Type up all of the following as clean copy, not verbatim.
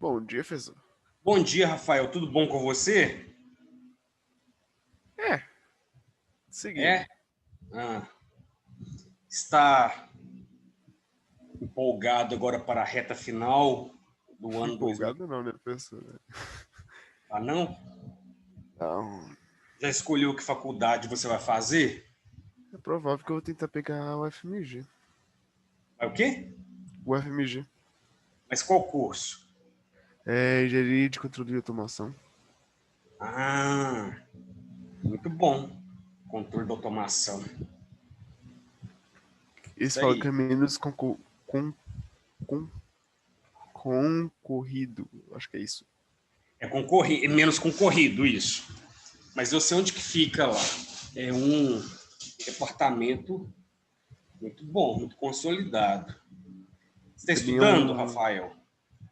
Bom dia, professor. Bom dia, Rafael. Tudo bom com você? É, seguindo. É? Ah, está empolgado agora para a reta final do ano 2000? Empolgado não, né, professor? Ah, não? Não. Já escolheu que faculdade você vai fazer? É provável que eu vou tentar pegar o FMG. É o quê? O FMG. Mas qual curso? É Engenharia de Controle de Automação. Ah, muito bom. Controle da automação. Eles Isso falam que aí. é menos com- concorrido. Acho que é isso. É menos concorrido isso. Mas eu sei onde que fica lá. É um departamento muito bom, muito consolidado. Você está Também é estudando, um. Rafael?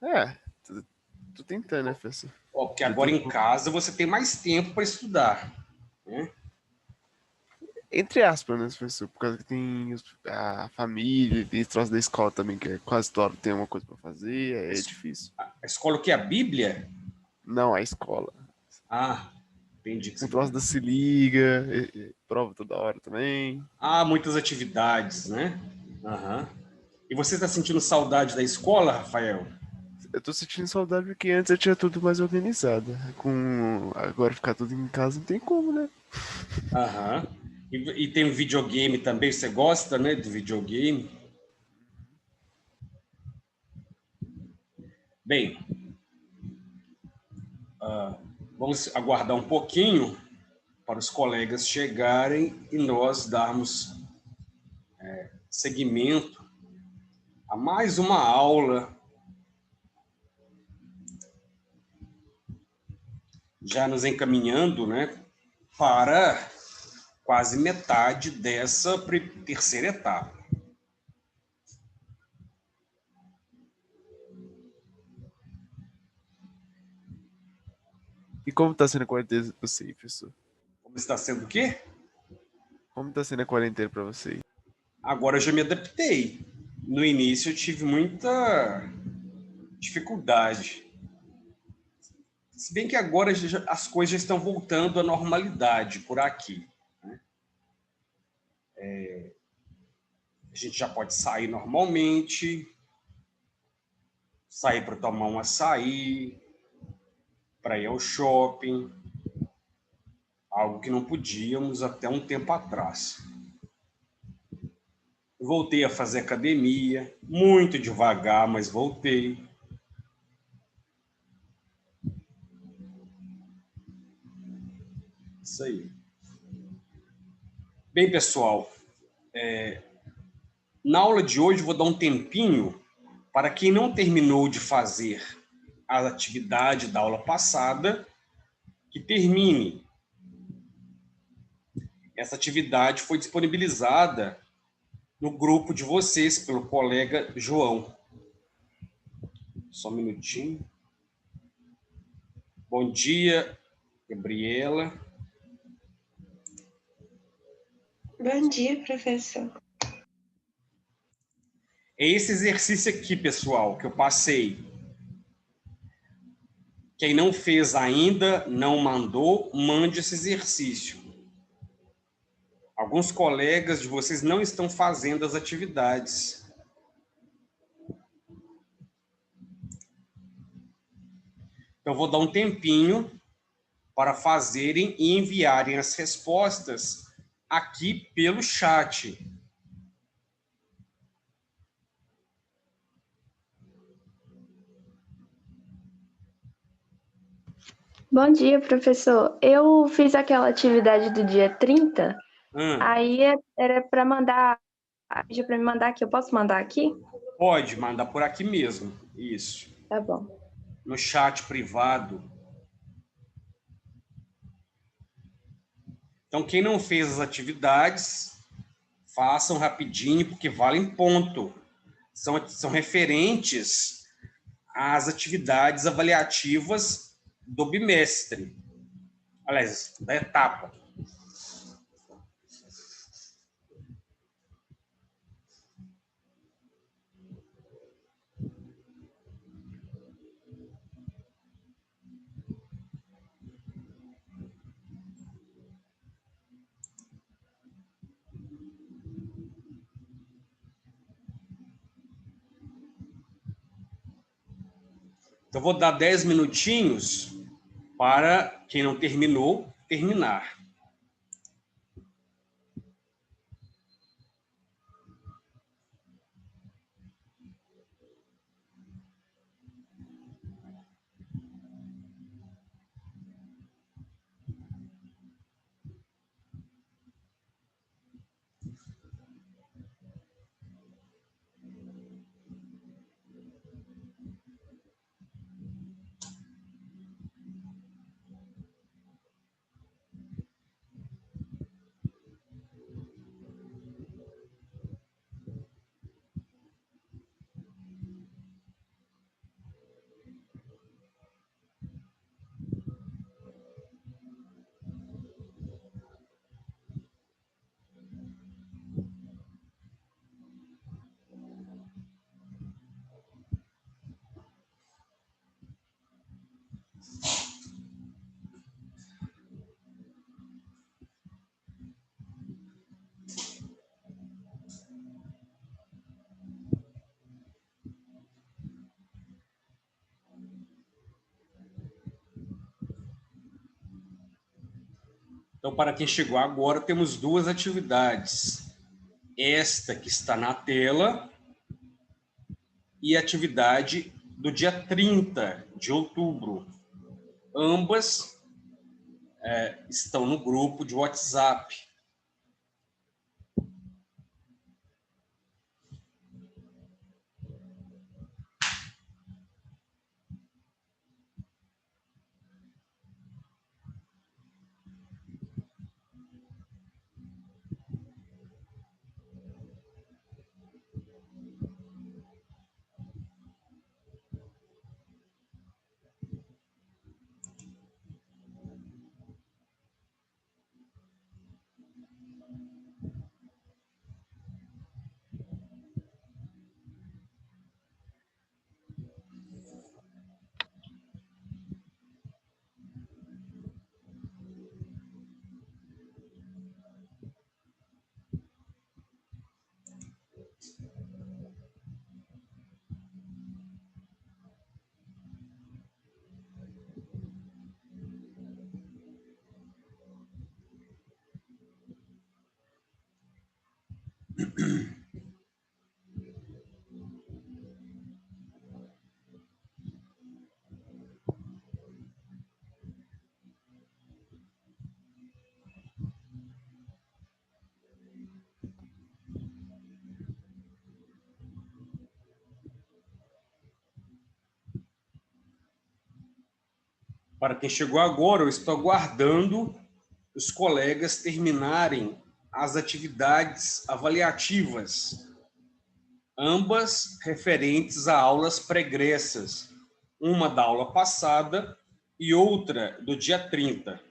É, tô tentando, né, professor? Ó, porque Eu agora tô. em casa você tem mais tempo para estudar, né? Entre aspas, né, professor? Por causa que tem a família, tem esse troço da escola também, que é quase toda hora tem uma coisa pra fazer, é difícil. A escola o que é a Bíblia? Não, a escola. Ah, entendi que Um você troço da se liga, prova toda hora também. muitas atividades, né? Aham. E você está sentindo saudade da escola, Rafael? Eu tô sentindo saudade porque antes eu tinha tudo mais organizado. Com agora ficar tudo em casa não tem como, né? Aham. E tem um videogame também, você gosta, né, do videogame? Bem, vamos aguardar um pouquinho para os colegas chegarem e nós darmos seguimento a mais uma aula, já nos encaminhando, né, para quase metade dessa terceira etapa. E como tá sendo a quarentena pra você, professor? Como está sendo o quê? Como tá sendo a quarentena pra você? Agora eu já me adaptei. No início eu tive muita dificuldade. Se bem que agora as coisas já estão voltando à normalidade por aqui. A gente já pode sair normalmente, sair para tomar um açaí, para ir ao shopping, algo que não podíamos até um tempo atrás. Voltei a fazer academia, muito devagar, mas voltei. Isso aí. Bem, pessoal, na aula de hoje vou dar um tempinho para quem não terminou de fazer a atividade da aula passada, que termine. Essa atividade foi disponibilizada no grupo de vocês pelo colega João. Só um minutinho. Bom dia, Gabriela. Bom dia, professor. É esse exercício aqui, pessoal, que eu passei. Quem não fez ainda, não mandou, mande esse exercício. Alguns colegas de vocês não estão fazendo as atividades. Então, vou dar um tempinho para fazerem e enviarem as respostas aqui pelo chat. Bom dia, professor. Eu fiz aquela atividade do dia 30, aí era para mandar, pediu para me mandar aqui. Eu posso mandar aqui? Pode mandar por aqui mesmo. Isso. Tá bom. No chat privado. Então, quem não fez as atividades, façam rapidinho, porque valem ponto. São referentes às atividades avaliativas do bimestre. Aliás, da etapa. Então, vou dar 10 minutinhos para quem não terminou, terminar. Então, para quem chegou agora, temos duas atividades. Esta que está na tela e a atividade do dia 30 de outubro. Ambas estão no grupo de WhatsApp. Para quem chegou agora, eu estou aguardando os colegas terminarem as atividades avaliativas, ambas referentes a aulas pregressas, uma da aula passada e outra do dia 30.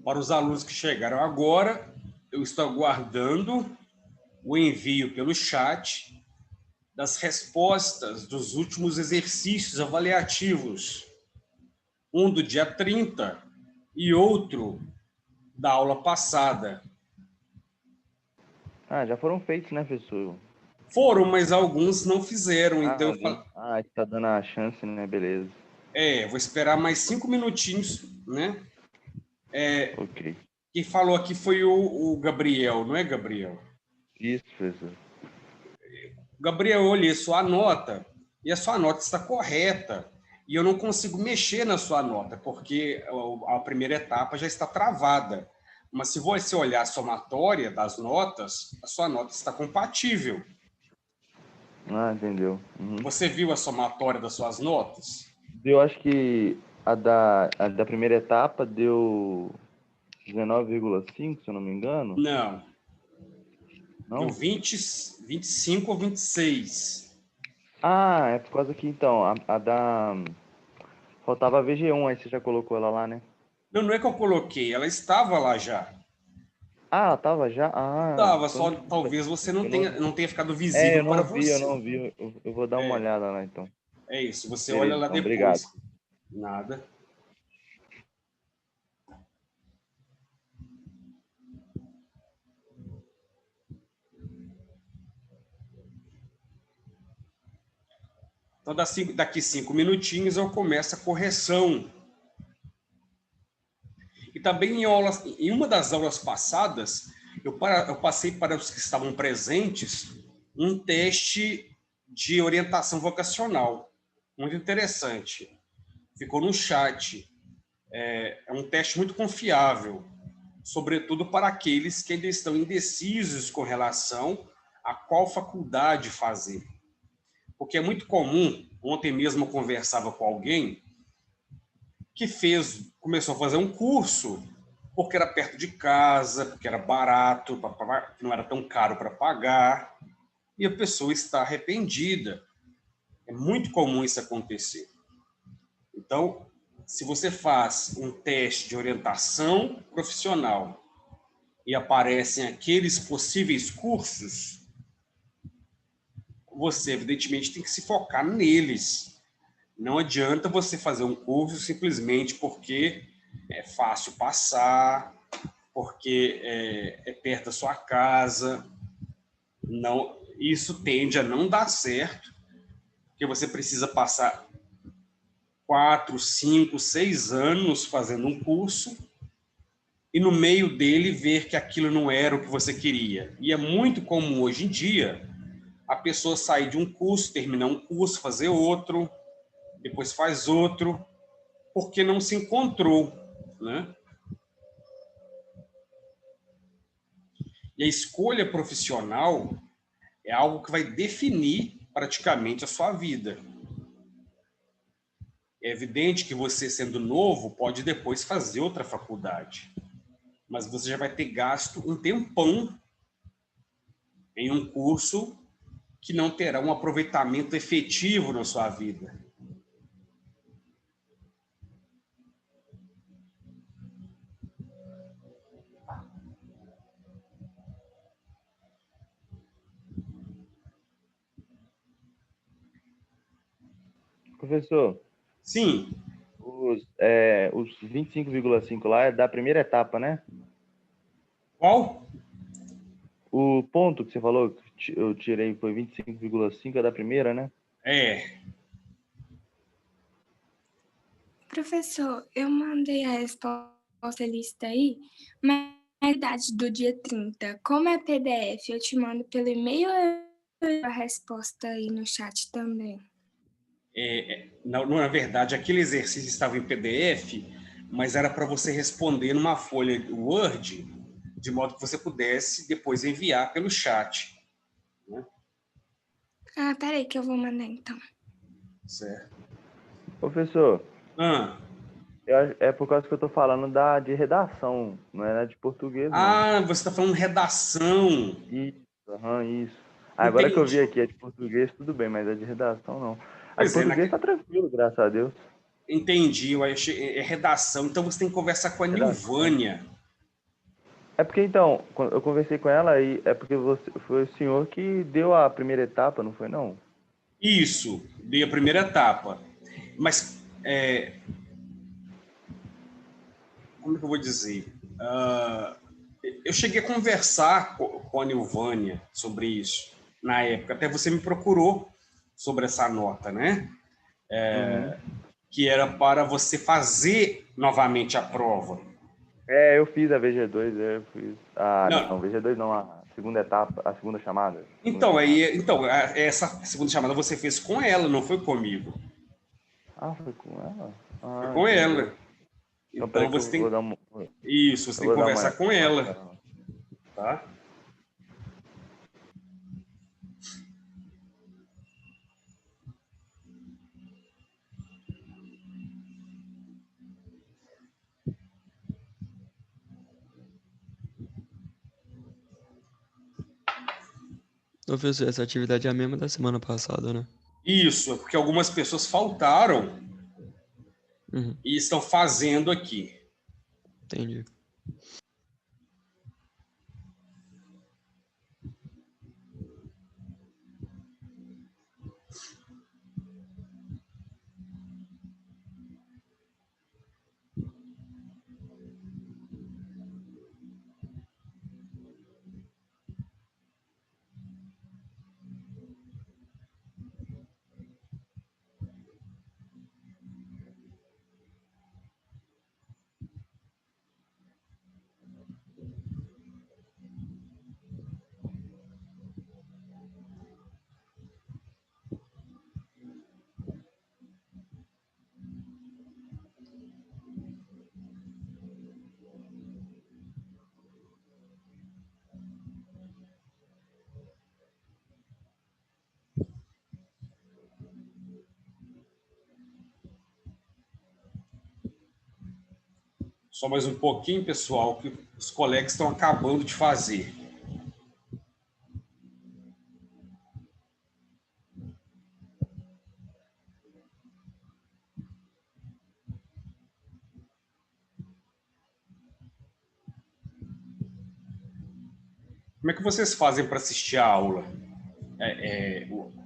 Para os alunos que chegaram agora, eu estou aguardando o envio pelo chat das respostas dos últimos exercícios avaliativos. Um do dia 30 e outro da aula passada. Já foram feitos, né, professor? Foram, mas alguns não fizeram. Então está dando a chance, né? Beleza. Vou esperar mais 5 minutinhos, né? Ok. Quem falou aqui foi o Gabriel, não é, Gabriel? Isso, professor. Gabriel, eu olhei sua nota e a sua nota está correta. E eu não consigo mexer na sua nota, porque a primeira etapa já está travada. Mas se você olhar a somatória das notas, a sua nota está compatível. Entendeu. Uhum. Você viu a somatória das suas notas? Eu acho que a da primeira etapa deu 19,5, se eu não me engano. Não. Não? Deu 25 ou 26. É por causa que, então, a da... Faltava a VG1, aí você já colocou ela lá, né? Não é que eu coloquei, ela estava lá já. Ela estava já? Estava, Então, só talvez você não tenha ficado visível para você. Eu não vi. Eu vou dar uma olhada lá, então. É isso, você Beleza, olha lá então, depois. Obrigado. Nada. Então, daqui 5 minutinhos eu começo a correção. E também em uma das aulas passadas, eu passei para os que estavam presentes um teste de orientação vocacional. Muito interessante. Ficou no chat. É um teste muito confiável, sobretudo para aqueles que ainda estão indecisos com relação a qual faculdade fazer. Porque é muito comum, ontem mesmo eu conversava com alguém que começou a fazer um curso porque era perto de casa, porque era barato, não era tão caro para pagar, e a pessoa está arrependida. É muito comum isso acontecer. Então, se você faz um teste de orientação profissional e aparecem aqueles possíveis cursos, você, evidentemente, tem que se focar neles. Não adianta você fazer um curso simplesmente porque é fácil passar, porque é perto da sua casa. Não, isso tende a não dar certo, porque você precisa passar 4, 5, 6 anos fazendo um curso e no meio dele ver que aquilo não era o que você queria. E é muito comum hoje em dia a pessoa sair de um curso, terminar um curso, fazer outro, depois faz outro, porque não se encontrou, né? E a escolha profissional é algo que vai definir praticamente a sua vida. É evidente que você, sendo novo, pode depois fazer outra faculdade, mas você já vai ter gasto um tempão em um curso que não terá um aproveitamento efetivo na sua vida. Professor. Sim. Os 25,5 lá é da primeira etapa, né? Qual? O ponto que você falou, que eu tirei, foi 25,5, é da primeira, né? Professor, eu mandei a resposta lista aí, mas a idade do dia 30, como é PDF, eu te mando pelo e-mail ou a resposta aí no chat também? Na verdade, aquele exercício estava em PDF, mas era para você responder numa folha Word, de modo que você pudesse depois enviar pelo chat. Né? Peraí que eu vou mandar então. Certo. Professor, é por causa que eu estou falando de redação, não é de português, não. Você está falando redação. Isso. Agora que eu vi aqui, é de português, tudo bem, mas é de redação, não. A de português está tranquilo, graças a Deus. Entendi, é redação. Então você tem que conversar com a Nilvânia. É porque, então, quando eu conversei com ela, e é porque foi o senhor que deu a primeira etapa, não foi, não? Isso, dei a primeira etapa. Mas, como é que eu vou dizer? Eu cheguei a conversar com a Nilvânia sobre isso na época. Até você me procurou sobre essa nota, né? Que era para você fazer novamente a prova. Eu fiz a VG2, eu fiz. Não, VG2 não, a segunda etapa, a segunda chamada. Essa segunda chamada você fez com ela, não foi comigo. Foi com ela? Foi com ela. Então você tem... vou dar uma... Isso, você tem que conversar com ela. Tá? Professor, essa atividade é a mesma da semana passada, né? Isso, porque algumas pessoas faltaram e estão fazendo aqui. Entendi. Só mais um pouquinho, pessoal, que os colegas estão acabando de fazer. Como é que vocês fazem para assistir a aula?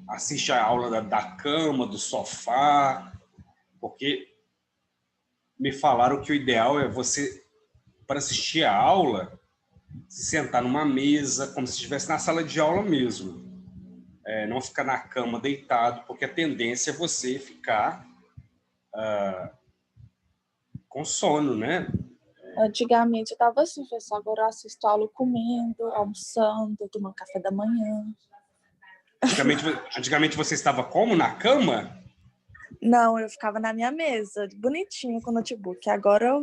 Assiste a aula da cama, do sofá? Porque me falaram que o ideal é você, para assistir a aula, se sentar numa mesa, como se estivesse na sala de aula mesmo. Não ficar na cama deitado, porque a tendência é você ficar com sono, né? Antigamente eu estava assim, professor, agora eu assisto aula comendo, almoçando, tomando café da manhã. Antigamente você estava como? Na cama? Não, eu ficava na minha mesa, bonitinho com o notebook. Agora eu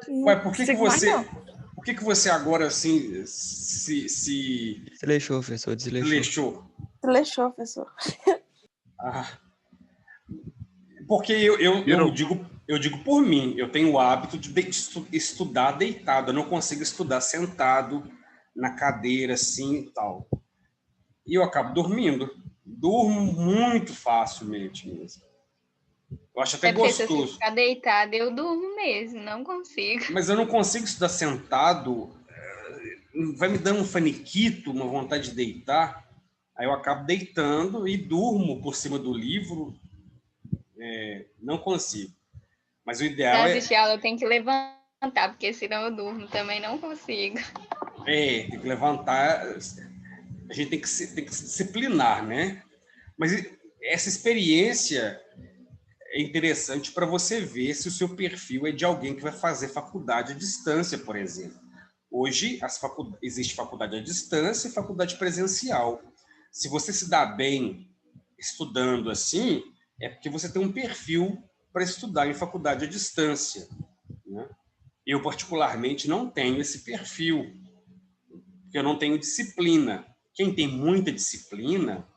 não Ué, por que você agora assim se desleixou, professor, desleixou. Desleixou, professor. Porque eu digo por mim, eu tenho o hábito de estudar deitado, eu não consigo estudar sentado na cadeira assim e tal. E eu acabo dormindo. Durmo muito facilmente mesmo. Eu acho até gostoso. Se ficar deitado, eu durmo mesmo, não consigo. Mas eu não consigo estudar sentado, vai me dando um faniquito, uma vontade de deitar, aí eu acabo deitando e durmo por cima do livro. Não consigo. Mas o ideal pra assistir aula eu tenho que levantar, porque senão eu durmo, também não consigo. Tem que levantar, a gente tem que se disciplinar, né? Mas essa experiência é interessante para você ver se o seu perfil é de alguém que vai fazer faculdade à distância, por exemplo. Hoje, existe faculdade à distância e faculdade presencial. Se você se dá bem estudando assim, é porque você tem um perfil para estudar em faculdade à distância, né? Eu, particularmente, não tenho esse perfil, porque eu não tenho disciplina. Quem tem muita disciplina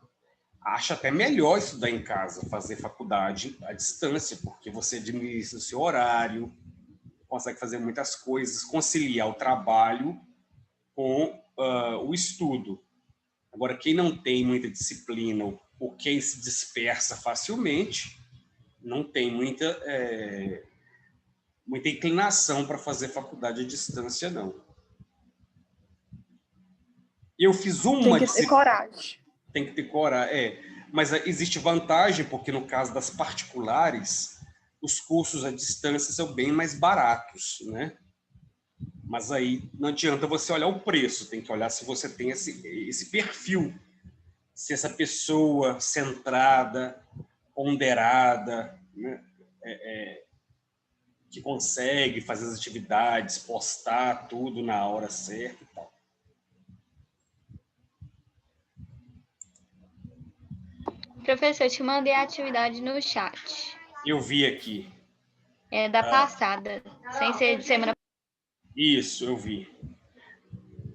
acha até melhor estudar em casa, fazer faculdade à distância, porque você administra o seu horário, consegue fazer muitas coisas, conciliar o trabalho com o estudo. Agora, quem não tem muita disciplina ou quem se dispersa facilmente, não tem muita inclinação para fazer faculdade à distância, não. Eu fiz uma... Tem que ter coragem. Tem que ter coragem, Mas existe vantagem, porque no caso das particulares, os cursos à distância são bem mais baratos, né? Mas aí não adianta você olhar o preço, tem que olhar se você tem esse perfil. Se essa pessoa centrada, ponderada, né? Que consegue fazer as atividades, postar tudo na hora certa e tal. Professor, eu te mandei a atividade no chat. Eu vi aqui. É da passada, sem ser de semana. Isso, eu vi.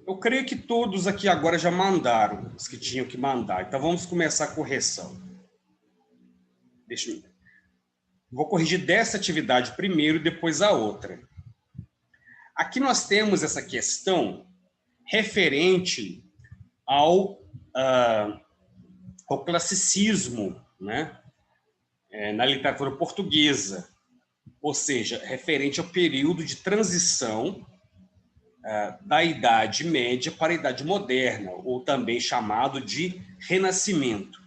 Eu creio que todos aqui agora já mandaram os que tinham que mandar. Então, vamos começar a correção. Vou corrigir dessa atividade primeiro, depois a outra. Aqui nós temos essa questão referente ao classicismo, né? Na literatura portuguesa. Ou seja, referente ao período de transição da Idade Média para a Idade Moderna, ou também chamado de Renascimento.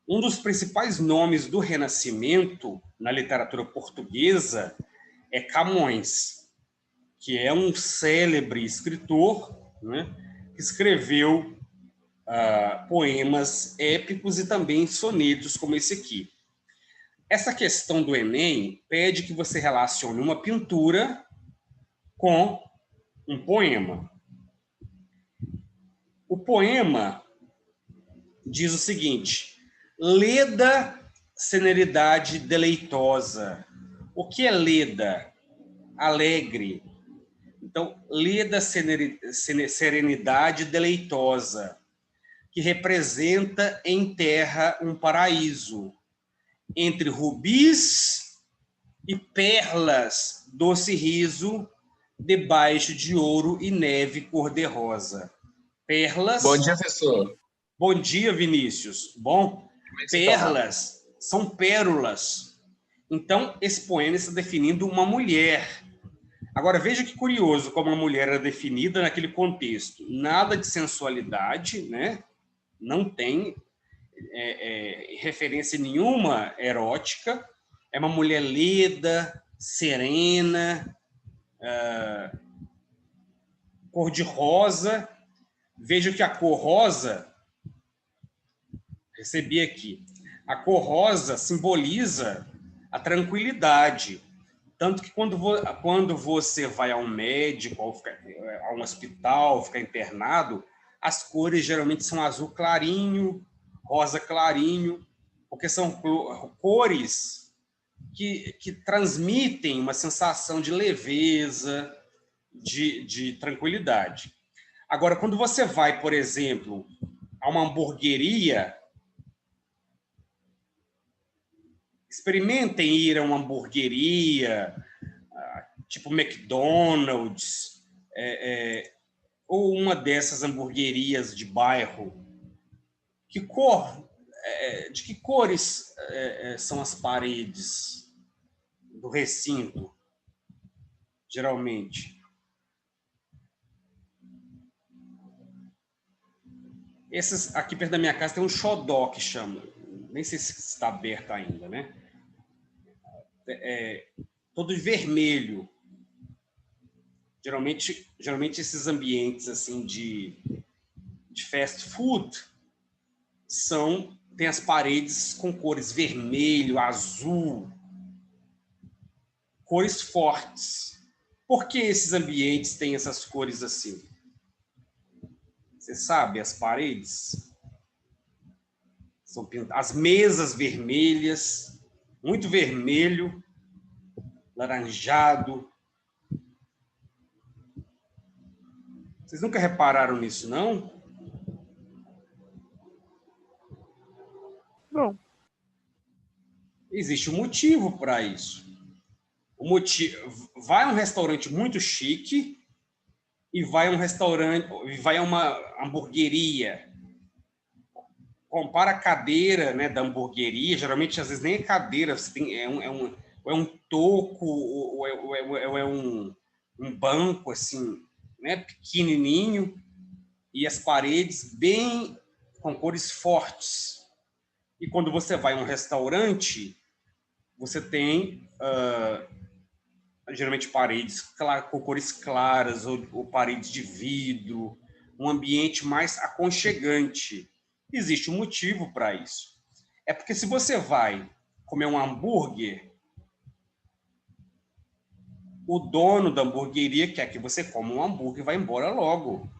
Um dos principais nomes do Renascimento na literatura portuguesa é Camões, que é um célebre escritor, né, que escreveu poemas épicos e também sonetos como esse aqui. Essa questão do Enem pede que você relacione uma pintura com um poema. O poema diz o seguinte: leda serenidade deleitosa. O que é leda? Alegre. Então, leda serenidade deleitosa, que representa em terra um paraíso, entre rubis e perlas, doce riso, debaixo de ouro e neve cor-de-rosa. Perlas... Bom dia, professor. Bom dia, Vinícius. Bom, perlas são pérolas. Então, esse poema está definindo uma mulher. Agora, veja que curioso como a mulher era definida naquele contexto. Nada de sensualidade, né? Não tem referência nenhuma erótica. É uma mulher leda, serena, cor de rosa. Veja que a cor rosa, recebi aqui, a cor rosa simboliza a tranquilidade. Tanto que quando você vai a um médico, a um hospital, ficar internado, as cores geralmente são azul clarinho, rosa clarinho, porque são cores que transmitem uma sensação de leveza, de tranquilidade. Agora, quando você vai, por exemplo, a uma hamburgueria, experimentem ir a uma hamburgueria, tipo McDonald's, ou uma dessas hamburguerias de bairro. De que cores são as paredes do recinto, geralmente? Esses aqui perto da minha casa tem um xodó que chama, nem sei se está aberto ainda, né? Todo de vermelho. Geralmente esses ambientes assim de fast food tem as paredes com cores vermelho, azul, cores fortes. Por que esses ambientes têm essas cores assim? Você sabe, as paredes são pintadas, as mesas vermelhas, muito vermelho, laranjado. Vocês nunca repararam nisso, não? Não. Existe um motivo para isso. O motivo, vai a um restaurante muito chique e vai a uma hamburgueria. Compara a cadeira, né, da hamburgueria, geralmente às vezes nem é cadeira, é um toco ou é um banco assim, né, pequenininho, e as paredes bem com cores fortes. E quando você vai a um restaurante, você tem geralmente paredes com cores claras ou paredes de vidro, um ambiente mais aconchegante. Existe um motivo para isso. É porque se você vai comer um hambúrguer, o dono da hamburgueria quer que você coma um hambúrguer e vá embora logo.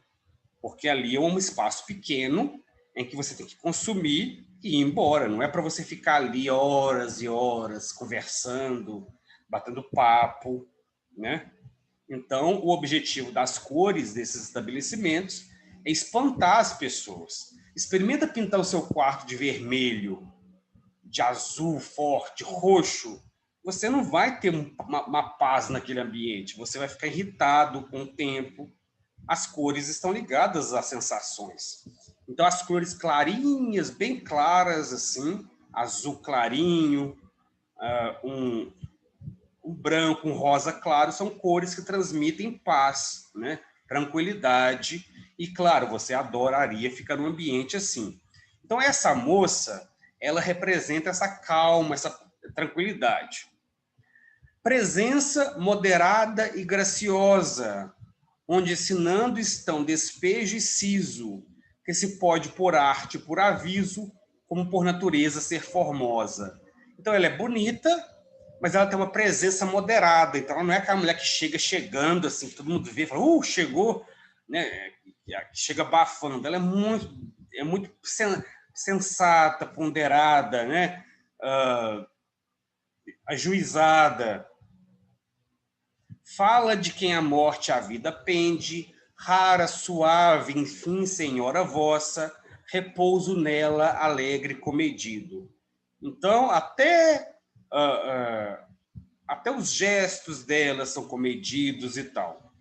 Porque ali é um espaço pequeno em que você tem que consumir e ir embora. Não é para você ficar ali horas e horas conversando, batendo papo, né? Então, o objetivo das cores desses estabelecimentos é espantar as pessoas. Experimenta pintar o seu quarto de vermelho, de azul forte, roxo. Você não vai ter uma paz naquele ambiente. Você vai ficar irritado com o tempo. As cores estão ligadas às sensações. Então, as cores clarinhas, bem claras, assim, azul clarinho, um branco, um rosa claro, são cores que transmitem paz, né? Tranquilidade. E, claro, você adoraria ficar num ambiente assim. Então, essa moça, ela representa essa calma, essa tranquilidade. Presença moderada e graciosa, onde ensinando estão despejo e siso, que se pode por arte, por aviso, como por natureza ser formosa. Então, ela é bonita, mas ela tem uma presença moderada. Então, ela não é aquela mulher que chega chegando, assim, que todo mundo vê e fala, chegou, né? Chega abafando. Ela é muito sensata, ponderada, né? Ajuizada. Fala de quem a morte a vida pende, rara, suave, enfim, senhora vossa, repouso nela, alegre, comedido. Então, até os gestos dela são comedidos e tal.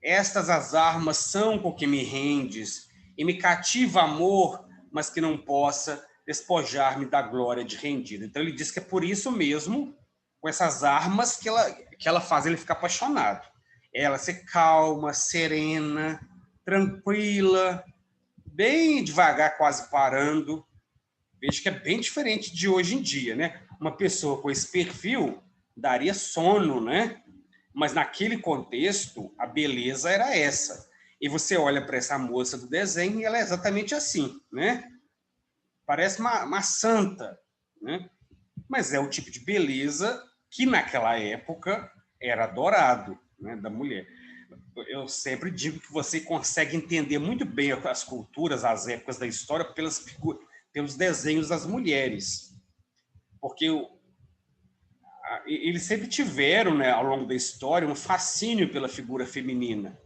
Estas as armas são com que me rendes, e me cativa amor, mas que não possa despojar-me da glória de rendido. Então, ele diz que é por isso mesmo, com essas armas, que ela faz ele ficar apaixonado. Ela ser calma, serena, tranquila, bem devagar, quase parando. Vejo que é bem diferente de hoje em dia, né? Uma pessoa com esse perfil daria sono, né? Mas naquele contexto, a beleza era essa. E você olha para essa moça do desenho e ela é exatamente assim, né? Parece uma santa, né? Mas é o tipo de beleza que naquela época era adorado, né, da mulher. Eu sempre digo que você consegue entender muito bem as culturas, as épocas da história pelos desenhos das mulheres. Porque eles sempre tiveram, né, ao longo da história, um fascínio pela figura feminina.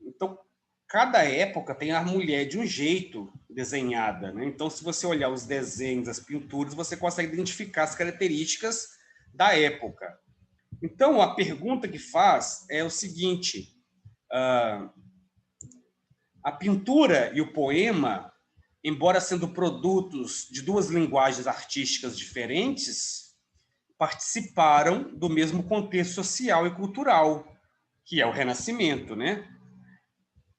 Então, cada época tem a mulher de um jeito desenhada, né? Então, se você olhar os desenhos, as pinturas, você consegue identificar as características da época. Então, a pergunta que faz é o seguinte: a pintura e o poema, embora sendo produtos de duas linguagens artísticas diferentes, participaram do mesmo contexto social e cultural, que é o Renascimento, né?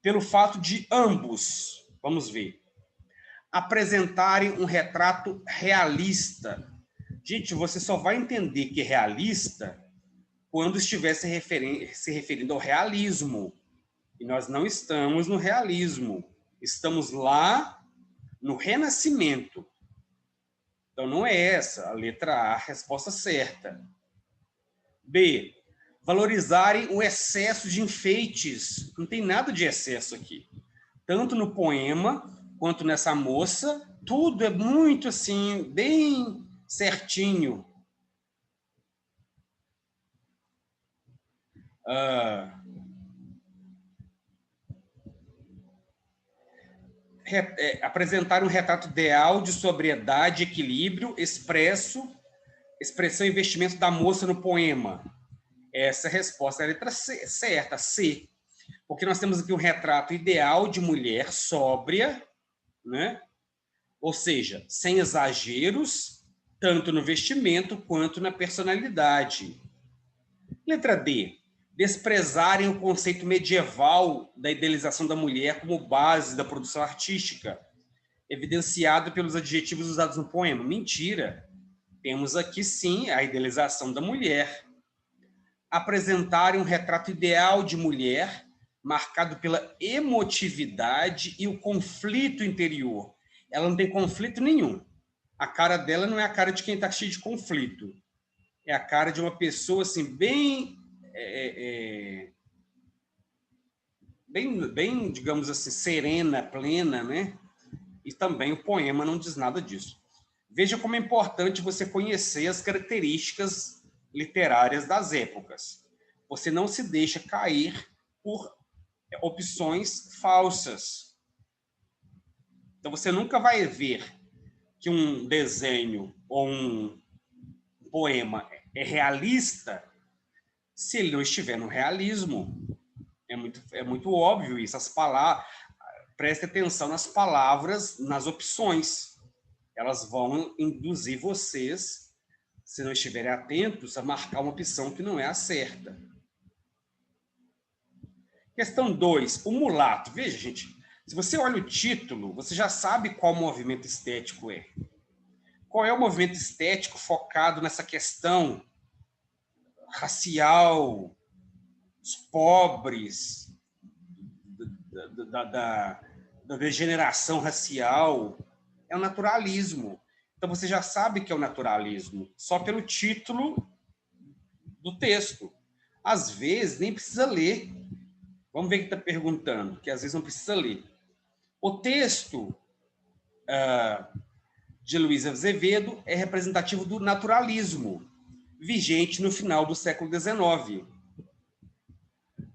Pelo fato de ambos, vamos ver, apresentarem um retrato realista. Gente, você só vai entender que é realista quando estiver se referindo ao realismo. E nós não estamos no realismo. Estamos lá no Renascimento. Então, não é essa a letra A a resposta certa. B. Valorizarem o excesso de enfeites. Não tem nada de excesso aqui. Tanto no poema quanto nessa moça, tudo é muito assim, bem certinho. Apresentar um retrato ideal de sobriedade, equilíbrio, expressão e investimento da moça no poema. Essa é a resposta, a letra C, certa, C. Porque nós temos aqui um retrato ideal de mulher sóbria, né? Ou seja, sem exageros, tanto no vestimento quanto na personalidade. Letra D. desprezarem o conceito medieval da idealização da mulher como base da produção artística, evidenciado pelos adjetivos usados no poema. Mentira! Temos aqui, sim, a idealização da mulher. Apresentarem um retrato ideal de mulher, marcado pela emotividade e o conflito interior. Ela não tem conflito nenhum. A cara dela não é a cara de quem está cheio de conflito. É a cara de uma pessoa assim, bem, digamos assim, serena, plena, né? E também o poema não diz nada disso. Veja como é importante você conhecer as características literárias das épocas. Você não se deixa cair por opções falsas. Então, você nunca vai ver que um desenho ou um poema é realista se ele não estiver no realismo. É muito óbvio isso. As palavras, preste atenção nas palavras, nas opções. Elas vão induzir vocês, se não estiverem atentos, a marcar uma opção que não é a certa. Questão 2, o mulato. Veja, gente, se você olha o título, você já sabe qual movimento estético é. Qual é o movimento estético focado nessa questão racial, os pobres, da degeneração racial? É o naturalismo. Então, você já sabe que é o naturalismo, só pelo título do texto. Às vezes, nem precisa ler. Vamos ver o que está perguntando, que às vezes não precisa ler. O texto de Luiz Azevedo é representativo do naturalismo, vigente no final do século XIX.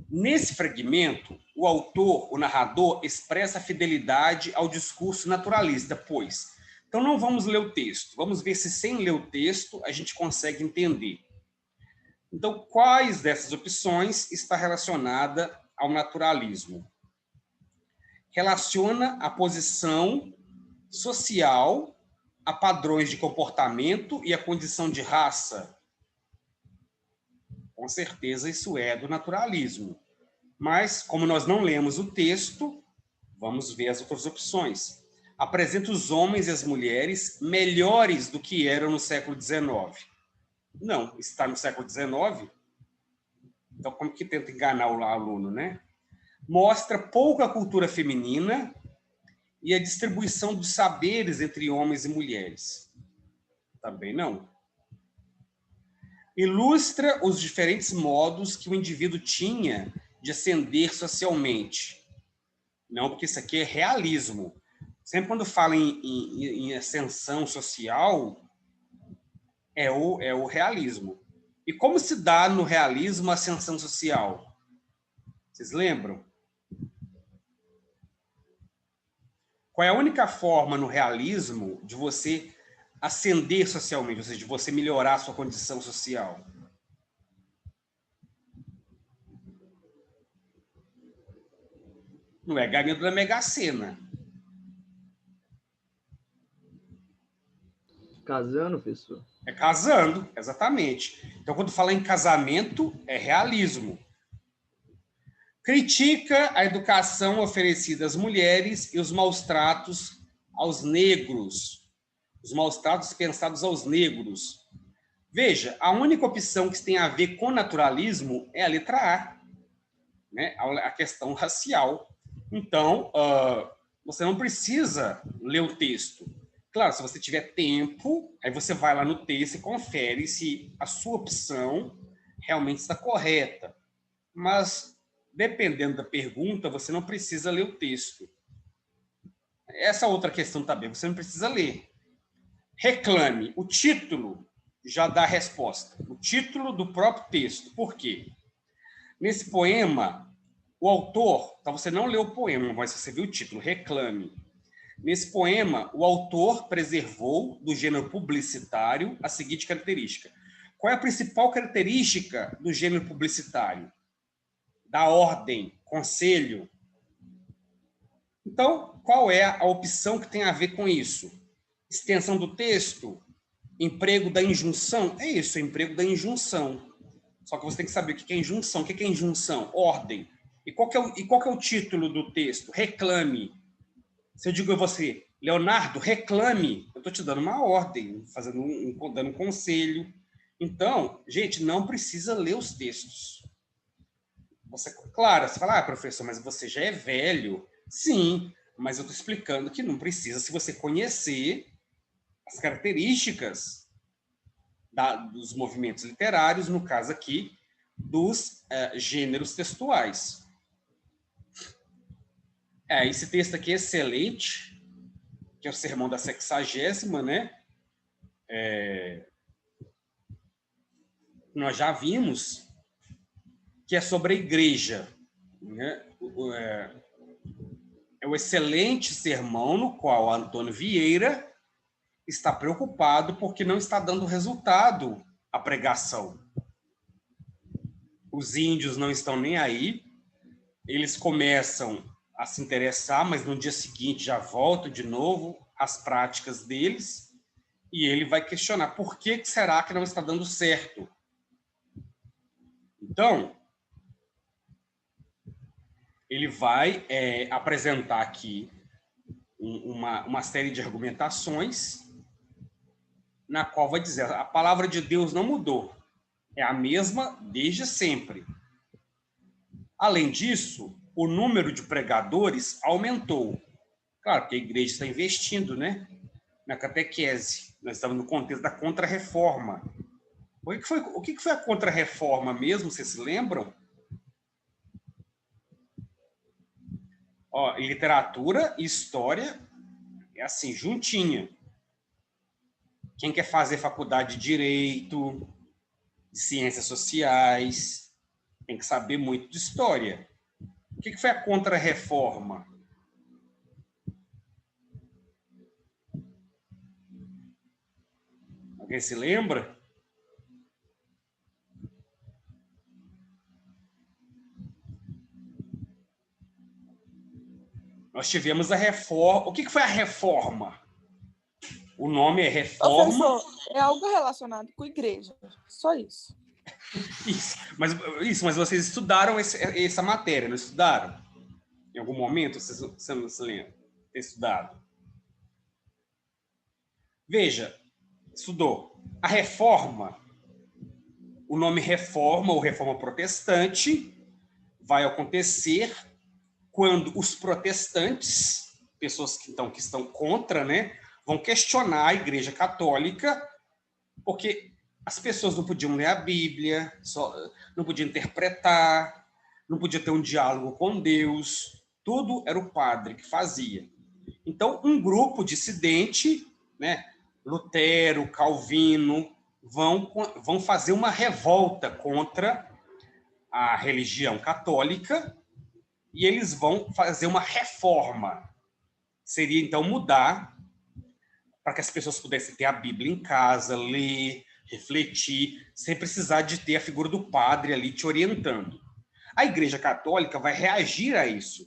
Nesse fragmento, o autor, o narrador, expressa a fidelidade ao discurso naturalista, pois... Então, não vamos ler o texto. Vamos ver se, sem ler o texto, a gente consegue entender. Então, quais dessas opções está relacionada ao naturalismo? Relaciona a posição social a padrões de comportamento e a condição de raça. Com certeza, isso é do naturalismo. Mas, como nós não lemos o texto, vamos ver as outras opções. Apresenta os homens e as mulheres melhores do que eram no século XIX. Não, está no século XIX. Então, como que tenta enganar o aluno, né? Mostra pouca cultura feminina e a distribuição dos saberes entre homens e mulheres. Também não. Ilustra os diferentes modos que o indivíduo tinha de ascender socialmente. Não, porque isso aqui é realismo. Sempre quando fala em ascensão social, é o realismo. E como se dá no realismo a ascensão social? Vocês lembram? Qual é a única forma no realismo de você ascender socialmente, ou seja, de você melhorar a sua condição social? Não é ganhando na Mega Sena. Casando, professor? É casando, exatamente. Então, quando fala em casamento, é realismo. Critica a educação oferecida às mulheres e os maus tratos aos negros. Os maus tratos pensados aos negros. Veja, a única opção que tem a ver com naturalismo é a letra A, né? A questão racial. Então, você não precisa ler o texto. Claro, se você tiver tempo, aí você vai lá no texto e confere se a sua opção realmente está correta. Mas, dependendo da pergunta, você não precisa ler o texto. Essa outra questão também, você não precisa ler. Reclame. O título já dá a resposta. O título do próprio texto. Por quê? Nesse poema, o autor... Então, você não leu o poema, mas você viu o título. Reclame. Nesse poema, o autor preservou do gênero publicitário a seguinte característica. Qual é a principal característica do gênero publicitário? Da ordem, conselho. Então, qual é a opção que tem a ver com isso? Extensão do texto? Emprego da injunção? É isso, é emprego da injunção. Só que você tem que saber o que é injunção. O que é injunção? Ordem. E qual que é o título do texto? Reclame. Se eu digo a você, Leonardo, reclame, eu estou te dando uma ordem, dando um conselho. Então, gente, não precisa ler os textos. Claro, você fala, professor, mas você já é velho. Sim, mas eu estou explicando que não precisa se você conhecer as características dos movimentos literários, no caso aqui, dos gêneros textuais. Esse texto aqui é excelente, que é o Sermão da 60ª, né? Nós já vimos que é sobre a igreja, né? É o excelente sermão no qual Antônio Vieira está preocupado porque não está dando resultado a pregação. Os índios não estão nem aí, eles começam a se interessar, mas no dia seguinte já voltam de novo às práticas deles, e ele vai questionar por que será que não está dando certo. Então, ele vai apresentar aqui uma série de argumentações na qual vai dizer a palavra de Deus não mudou, é a mesma desde sempre. Além disso, o número de pregadores aumentou. Claro, porque a igreja está investindo, né, na catequese. Nós estamos no contexto da Contra-Reforma. O que foi a Contra-Reforma mesmo, vocês se lembram? Literatura e história é assim, juntinha. Quem quer fazer faculdade de Direito, de Ciências Sociais, tem que saber muito de história. O que foi a Contra-Reforma? Alguém se lembra? Nós tivemos a reforma. O que foi a reforma? O nome é reforma. Professor, é algo relacionado com igreja. Só isso. Mas vocês estudaram essa matéria, não estudaram? Em algum momento você não se lembra ter estudado? Veja, estudou. A reforma, o nome reforma ou reforma protestante, vai acontecer quando os protestantes, pessoas que estão contra, né, vão questionar a Igreja Católica, porque as pessoas não podiam ler a Bíblia, não podiam interpretar, não podia ter um diálogo com Deus, tudo era o padre que fazia. Então, um grupo dissidente, né, Lutero, Calvino, vão fazer uma revolta contra a religião católica e eles vão fazer uma reforma. Seria, então, mudar para que as pessoas pudessem ter a Bíblia em casa, ler, refletir, sem precisar de ter a figura do padre ali te orientando. A Igreja Católica vai reagir a isso,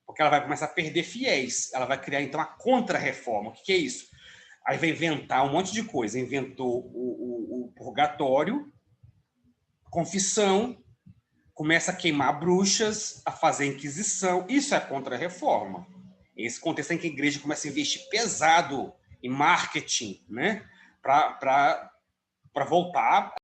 porque ela vai começar a perder fiéis. Ela vai criar, então, a Contra-Reforma. O que é isso? Aí vai inventar um monte de coisa. Inventou o purgatório, confissão, começa a queimar bruxas, a fazer inquisição. Isso é a Contra-Reforma. Esse contexto em que a igreja começa a investir pesado em marketing, né, para voltar